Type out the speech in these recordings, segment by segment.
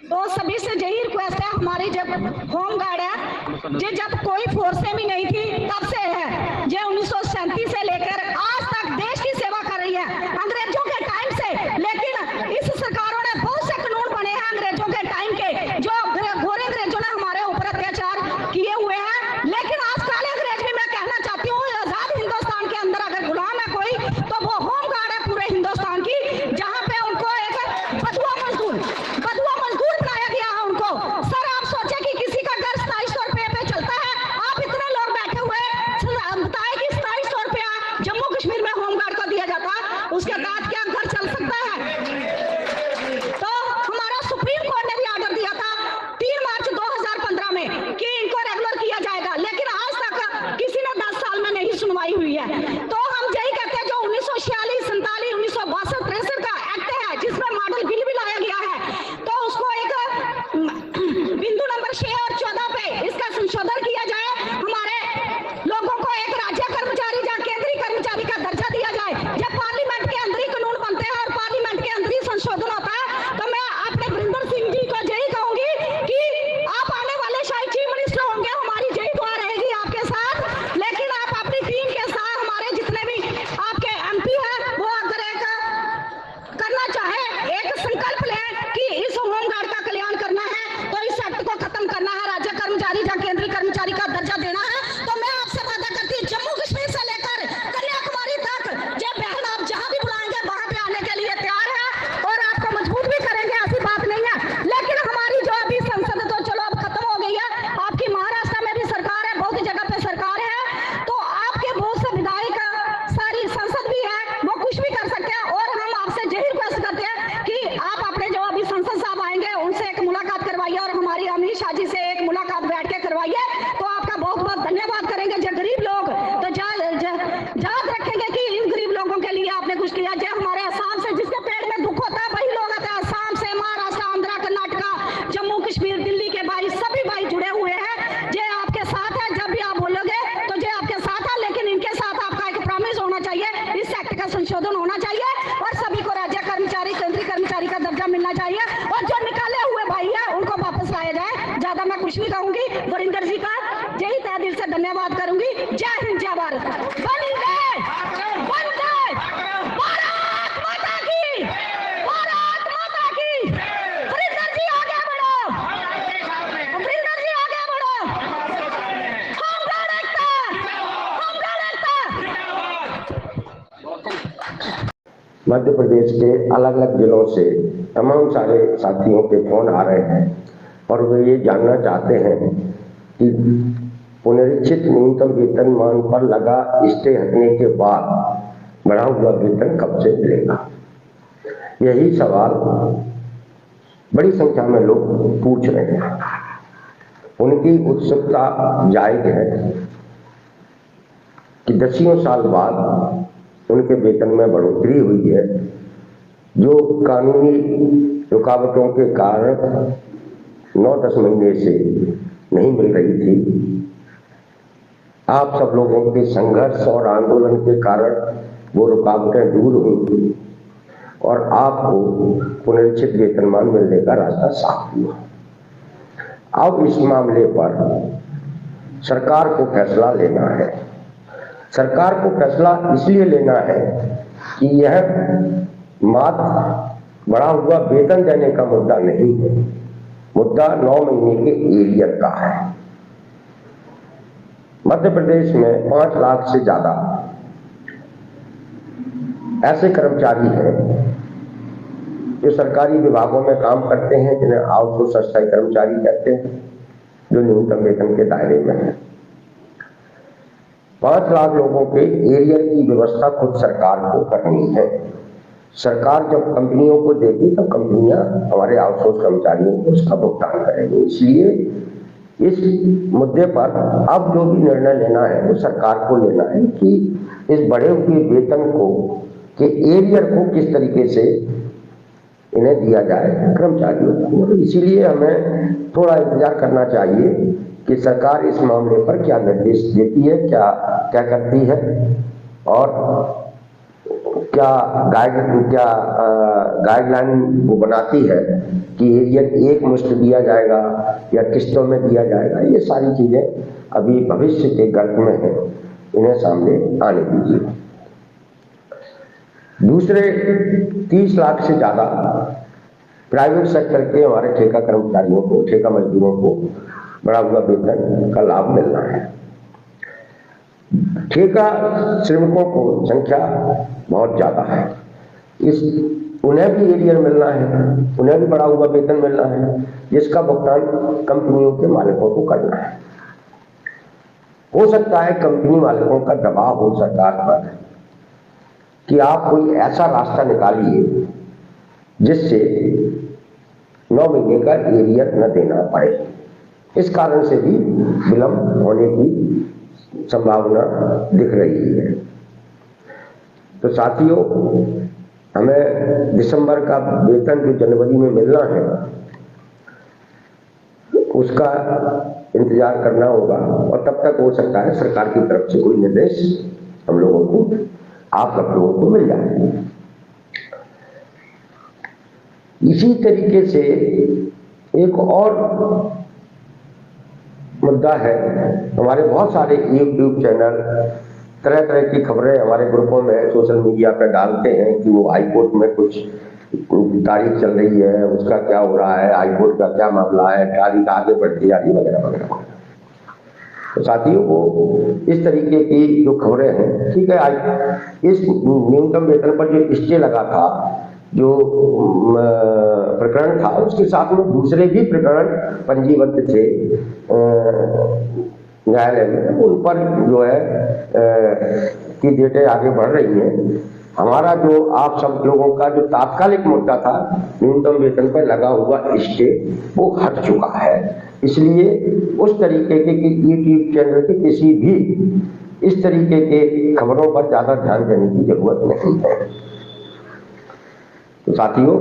तो सभी से यही रिक्वेस्ट है, हमारी जब होम गार्ड है जे जब कोई फोर्सें भी नहीं थी तब से है, जे 1937 से लेकर आज तक देश की सेवा कर रही है अंग्रेजों के टाइम से। लेकिन इस सरकारों ने बहुत से कानून बने हैं अंग्रेजों के टाइम के, जो घोरे अंग्रेजों ने हमारे ऊपर अत्याचार किए हुए हैं। लेकिन आज काले अंग्रेज भी मैं कहना चाहती हूँ, आजाद हिंदुस्तान के अंदर अगर गुलाम है कोई तो वो होम गार्ड है पूरे हिंदुस्तान की, जहाँ पे उनको एक बदुआ मजदूर बनाया गया है उनको। सर आप सोचे कि किसी का घर 2700 रुपये पे चलता है, आप इतने लोग बैठे हुए बताए कि 2700 रुपया जम्मू कश्मीर में होम गार्ड को दिया जाता, उसके बाद क्या घर चल सकता है? तो हमारा सुप्रीम कोर्ट ने भी ऑर्डर दिया था 3 मार्च 2015 में कि इनको रेगुलर किया जाएगा, लेकिन आज तक किसी ने 10 साल में नहीं सुनवाई हुई है। तो हम यही कहते हैं जो 1946, 47, 1962, 63 का एक्ट है जिसमें मॉडल बिल भी लाया गया है, तो उसको एक बिंदु नंबर 6 और 14 पे इसका संशोधन किया जाए, हमारे लोगों को एक राज्य कर्मचारी या केंद्रीय कर्मचारी का दर्जा दिया जाए। जब पार्लियामेंट के अंदर ही कानून बनते हैं और पार्लियामेंट के अंदर ही संशोधन होता है, तो मैं अपने वरिंदर सिंह जी को यही कहूंगी कि आप आने वाले शायद चीफ मिनिस्टर होंगे, हमारी यही दुआ रहेगी आपके साथ। लेकिन आप अपनी टीम के साथ हमारे जितने भी आपके एमपी हैं वो अगर एक करना चाहे, एक संकल्प लें कि इस होम गार्ड का कल्याण करना है, तो इस एक्ट को खत्म करना है, राज्य कर्मचारी या केंद्रीय कर्मचारी का दर्जा देना है, तो मैं आपसे वादा करती हूँ जम्मू कश्मीर से लेकर कन्याकुमारी तक जय बहन आप जहां भी बुलाएंगे वहां पे आने के लिए तैयार है और आपको मजबूत भी करेंगे, ऐसी बात नहीं है। लेकिन हमारी जो अभी संसद तो चलो अब खत्म हो गई है, आपकी महाराष्ट्र में भी सरकार है, बहुत जगह पे सरकार है, तो आपके बहुत से विधायक सारी संसद भी है, वो कुछ भी कर सकते हैं। और हम आपसे यही रिक्वेस्ट करते हैं कि आप अपने जो अभी संसद साहब आएंगे उनसे एक मुलाकात करवाइए और हमारी अमित शाह जी से एक मुलाकात बैठ के करवाइए, तो आपका बहुत बहुत धन्यवाद करेंगे। जो गरीब लोग तो याद रखेंगे कि इन गरीब लोगों के लिए आपने कुछ किया। जो हमारे असम से जिसके पेट में दुख होता है वही लोग आते हैं, असम से, महाराष्ट्र, आंध्र, कर्नाटका, जम्मू कश्मीर, दिल्ली के भाई, सभी भाई जुड़े हुए हैं, जो आपके साथ है। जब भी आप बोलोगे तो जो आपके साथ है, लेकिन इनके साथ आपका एक प्रॉमिस होना चाहिए, इस एक्ट का संशोधन होना चाहिए और सभी को राज्य कर्मचारी, केंद्रीय कर्मचारी का दर्जा मिलना चाहिए, और जो निकाले हुए भाई है उनको वापस लाया जाए। ज्यादा मैं कुछ नहीं कहूंगी, वरिंदर जी का यही तहे दिल से धन्यवाद करूंगी। जय हिंद, जय भारत, वंदे वंदे भारत माता की, भारत माता की। वरिंदर जी आगे बढ़ो, वरिंदर जी आगे बढ़ो, होम गार्ड एकता, होम गार्ड एकता। मध्य प्रदेश के अलग अलग जिलों से तमाम सारे साथियों के फोन आ रहे हैं और वे ये जानना चाहते हैं कि पुनरीक्षित न्यूनतम वेतनमान पर लगा स्टे हटने के बाद बढ़ा हुआ वेतन कब से मिलेगा। यही सवाल बड़ी संख्या में लोग पूछ रहे हैं। उनकी उत्सुकता जायज है कि 10 साल बाद उनके वेतन में बढ़ोतरी हुई है, जो कानूनी रुकावटों के कारण 9-10 महीने से नहीं मिल रही थी। आप सब लोगों के संघर्ष और आंदोलन के कारण वो रुकावटें दूर हुई और आपको पुनरीक्षित वेतनमान मिलने का रास्ता साफ हुआ। अब इस मामले पर सरकार को फैसला लेना है। सरकार को फैसला इसलिए लेना है कि यह मात्र बढ़ा हुआ वेतन देने का मुद्दा नहीं है, मुद्दा 9 महीने के एरियर का है। मध्य प्रदेश में 5 लाख से ज्यादा ऐसे कर्मचारी हैं जो सरकारी विभागों में काम करते हैं, जिन्हें आउटसोर्स अस्थायी कर्मचारी कहते हैं, जो न्यूनतम वेतन के दायरे में है। 5 लाख लोगों के एरियर की व्यवस्था खुद सरकार को करनी है। सरकार जब कंपनियों को देगी तब कंपनियां हमारे आउटसोर्स कर्मचारियों को उसका भुगतान करेंगी। इसलिए इस मुद्दे पर अब जो भी निर्णय लेना है वो सरकार को लेना है कि इस बढ़े हुए वेतन को के एरियर को किस तरीके से इन्हें दिया जाए कर्मचारियों को। इसीलिए हमें थोड़ा इंतजार करना चाहिए कि सरकार इस मामले पर क्या निर्देश देती है, क्या करती है। और क्या गाइडलाइन वो बनाती है कि एरियर एक मुश्त दिया जाएगा या किस्तों में दिया जाएगा, ये सारी चीजें अभी भविष्य के गर्भ में है, इन्हें सामने आने दीजिए। दूसरे 30 लाख से ज्यादा प्राइवेट सेक्टर के हमारे ठेका कर्मचारियों को, ठेका मजदूरों को बढ़ा हुआ वेतन का लाभ मिलना है। ठेका श्रमिकों को संख्या बहुत ज्यादा है, उन्हें भी एरियर मिलना है, उन्हें भी बढ़ा हुआ वेतन मिलना है, जिसका भुगतान कंपनियों के मालिकों को करना है। हो सकता है कंपनी मालिकों का दबाव हो सरकार पर कि आप कोई ऐसा रास्ता निकालिए जिससे 9 महीने का एरियर न देना पड़े। इस कारण से भी विलंब होने की संभावना दिख रही है। तो साथियों, हमें दिसंबर का वेतन जो जनवरी में मिलना है उसका इंतजार करना होगा, और तब तक हो सकता है सरकार की तरफ से कोई निर्देश हम लोगों को, आप लोगों को मिल जाए। इसी तरीके से एक और मुद्दा है, हमारे बहुत सारे यूट्यूब चैनल तरह तरह की खबरें हमारे ग्रुपों में, सोशल मीडिया पर डालते हैं कि वो हाईकोर्ट में कुछ तारीख चल रही है, उसका क्या हो रहा है, हाईकोर्ट का क्या मामला है, तारीख आगे बढ़ती जा रही है वगैरह वगैरह। तो साथियों, वो इस तरीके की जो खबरें हैं, ठीक है, इस न्यूनतम वेतन पर जो स्टे लगा था, जो प्रकरण था, उसके साथ में दूसरे भी प्रकरण पंजीबद्ध थे न्यायालय में, उन पर जो है की डेटें आगे बढ़ रही हैं। हमारा जो आप सब लोगों का जो तात्कालिक मुद्दा था न्यूनतम वेतन पर लगा हुआ स्टे, वो हट चुका है। इसलिए उस तरीके के यूट्यूब चैनल के किसी भी इस तरीके के खबरों पर ज्यादा ध्यान देने की जरूरत नहीं है। तो साथियों,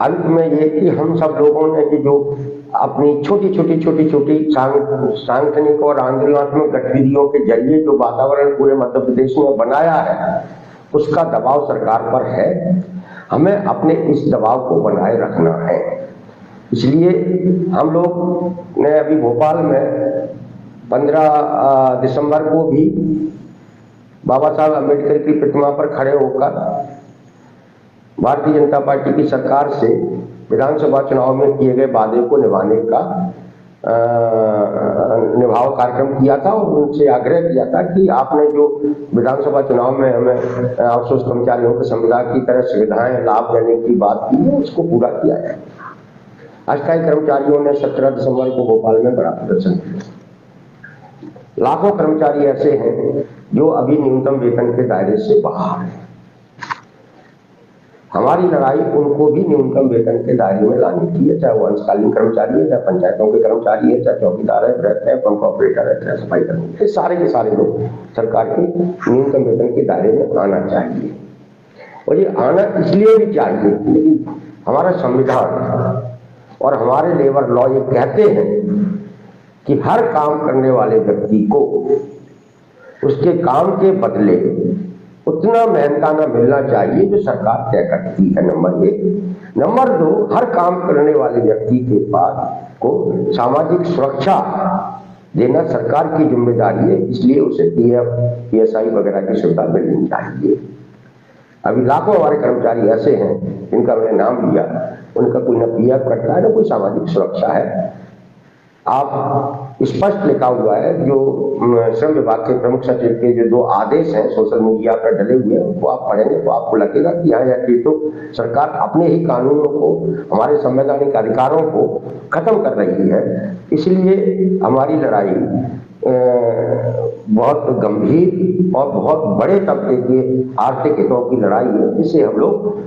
अंत में ये कि हम सब लोगों ने कि जो अपनी छोटी छोटी सांगठनिक और आंदोलनात्मक गतिविधियों के जरिए जो वातावरण पूरे मध्य प्रदेश में बनाया है, उसका दबाव सरकार पर है। हमें अपने इस दबाव को बनाए रखना है। इसलिए हम लोग ने अभी भोपाल में 15 दिसंबर को भी बाबा साहब अम्बेडकर की प्रतिमा पर खड़े होकर भारतीय जनता पार्टी की सरकार से विधानसभा चुनाव में किए गए वादे को निभाने का निभाव कार्यक्रम किया था, और उनसे आग्रह किया था कि आपने जो विधानसभा चुनाव में हमें अफसोस कर्मचारियों के समुदाय की तरह सुविधाएं लाभ देने की बात की है, उसको पूरा किया जाए। अस्थायी कर्मचारियों ने 17 दिसंबर को भोपाल में बड़ा प्रदर्शन किया। लाखों कर्मचारी ऐसे हैं जो अभी न्यूनतम वेतन के दायरे से बाहर हैं। हमारी लड़ाई उनको भी न्यूनतम वेतन के दायरे में लाने की है, चाहे वो अंशकालीन कर्मचारी है, चाहे पंचायतों के कर्मचारी है, चाहे चौकीदार है, रहते हैं, पंप ऑपरेटर है, चाहे सफाई कर्मी, ये सारे के सारे लोग सरकार के न्यूनतम वेतन के दायरे में आना चाहिए। और ये आना इसलिए भी चाहिए क्योंकि हमारा संविधान और हमारे लेबर लॉ ये कहते हैं कि हर काम करने वाले व्यक्ति को उसके काम के बदले उतना मेहनताना मिलना चाहिए जो सरकार तय करती है, नंबर 1। नंबर 2, हर काम करने वाले व्यक्ति के पास को सामाजिक सुरक्षा देना सरकार की जिम्मेदारी है, इसलिए उसे पीएफ, पीएसआई वगैरह की सुविधा मिलनी चाहिए। अभी लाखों हमारे कर्मचारी ऐसे हैं जिनका मैंने नाम लिया, उनका कोई न पीएफ करता है न कोई सामाजिक सुरक्षा है। आप स्पष्ट लिखा हुआ है, जो श्रम विभाग के प्रमुख सचिव के जो 2 आदेश हैं सोशल मीडिया पर डले हुए हैं, उनको आप पढ़ेंगे तो आपको लगेगा कि यहाँ जाके तो सरकार अपने ही कानूनों को, हमारे संवैधानिक अधिकारों को खत्म कर रही है। इसलिए हमारी लड़ाई बहुत गंभीर और बहुत बड़े तबके के आर्थिक हितों की लड़ाई है, जिसे हम लोग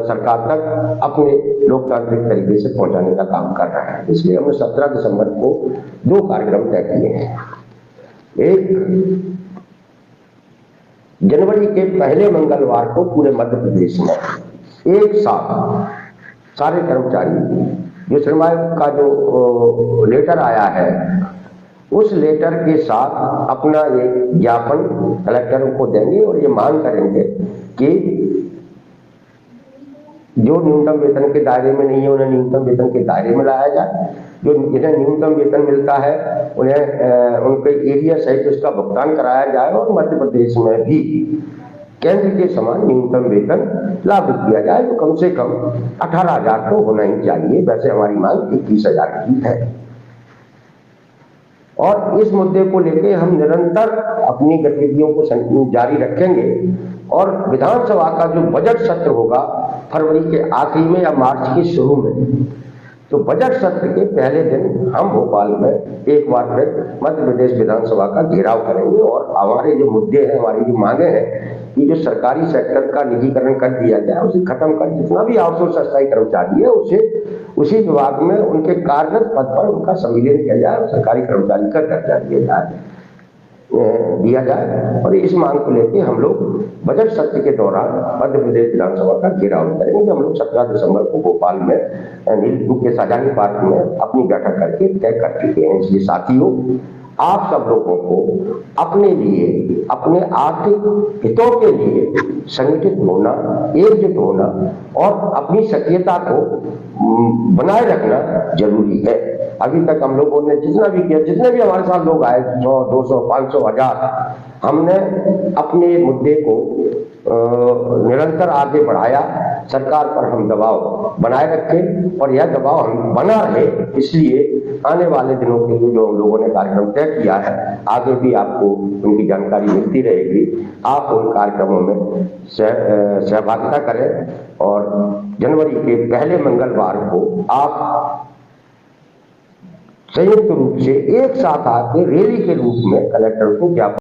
सरकार तक अपने लोकतांत्रिक तरीके से पहुंचाने का काम कर रहे हैं। इसलिए हमने 17 दिसंबर को 2 कार्यक्रम तय किए हैं। एक, जनवरी के पहले मंगलवार को पूरे मध्य प्रदेश में एक साथ सारे कर्मचारी, जो श्रम आयोग का जो लेटर आया है उस लेटर के साथ अपना एक ज्ञापन कलेक्टरों को देंगे और ये मांग करेंगे कि जो न्यूनतम वेतन के दायरे में नहीं है उन्हें न्यूनतम वेतन के दायरे में लाया जाए, जो जिन्हें न्यूनतम वेतन मिलता है उन्हें उनके एरिया सहित उसका भुगतान कराया जाए और मध्य प्रदेश में भी केंद्र के समान न्यूनतम वेतन लागू किया जाए। तो कम से कम 18,000 तो होना ही चाहिए। वैसे हमारी मांग 21,000 की है और इस मुद्दे को लेकर हम निरंतर अपनी गतिविधियों को जारी रखेंगे और विधानसभा का जो बजट सत्र होगा फरवरी के आखिरी में या मार्च के शुरू में, तो बजट सत्र के पहले दिन हम भोपाल में एक बार फिर मध्य प्रदेश विधानसभा का घेराव करेंगे और हमारे जो मुद्दे हैं, हमारी जो मांगे हैं कि जो सरकारी सेक्टर का निजीकरण कर दिया जाए, उसे खत्म कर, जितना भी आउटसोर्स अस्थायी कर्मचारी है उसे उसी विभाग में उनके कार्यरत पद पर उनका संविलियन किया जाए और सरकारी कर्मचारी का दर्जा दिया जाए और इस मांग को लेकर हम लोग बजट सत्र के दौरान मध्य प्रदेश विधानसभा का घेराव करेंगे। हम लोग 17 दिसंबर को भोपाल में नीलू के साजानी पार्क में अपनी बैठक करके तय कर चुके हैं। इसलिए साथियों, आप सब लोगों को अपने लिए, अपने आर्थिक हितों के लिए संगठित होना, एकजुट होना और अपनी सक्रियता को बनाए रखना जरूरी है। अभी तक हम लोगों ने जितना भी किया, जितने भी हमारे साथ लोग आए, 100, 200, 500, 1000, हमने अपने मुद्दे को निरंतर आगे बढ़ाया। सरकार पर हम दबाव बनाए रखें और यह दबाव हम बना रहे, इसलिए आने वाले दिनों के लिए जो हम लोगों ने कार्यक्रम तय किया है, आगे भी आपको उनकी जानकारी मिलती रहेगी। आप उन कार्यक्रमों में सहभागिता करें और जनवरी के पहले मंगलवार को आप संयुक्त रूप से एक साथ आके रैली के रूप में कलेक्टर को ज्ञापन